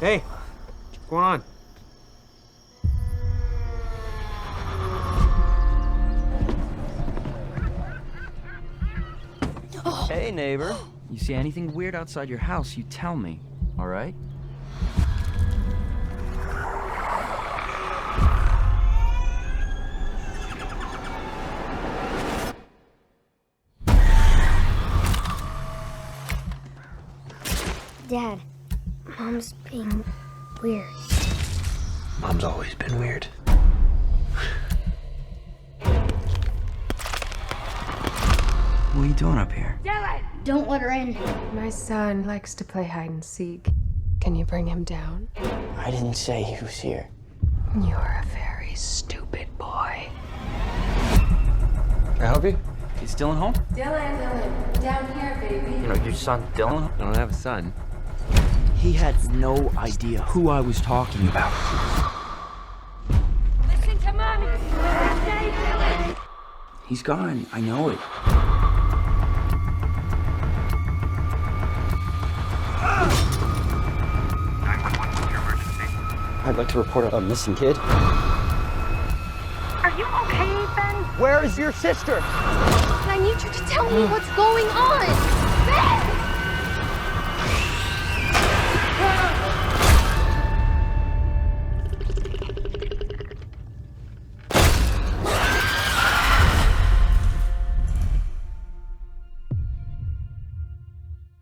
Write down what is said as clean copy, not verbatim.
Hey, what's going on? Hey, neighbor. You see anything weird outside your house, you tell me, all right? Dad, Mom's being weird. Mom's always been weird. What are you doing up here? Don't let her in. My son likes to play hide and seek. Can you bring him down? I didn't say he was here. You're a very stupid boy. Can I help you? Is Dylan home? Dylan, down here, baby. You know, your son Dylan? I don't have a son. He had no idea who I was talking about. Listen to Mommy! Stay, Dylan! He's gone. I know it. I'd like to report a missing kid. Are you okay, Ben? Where is your sister? I need you to tell me what's going on.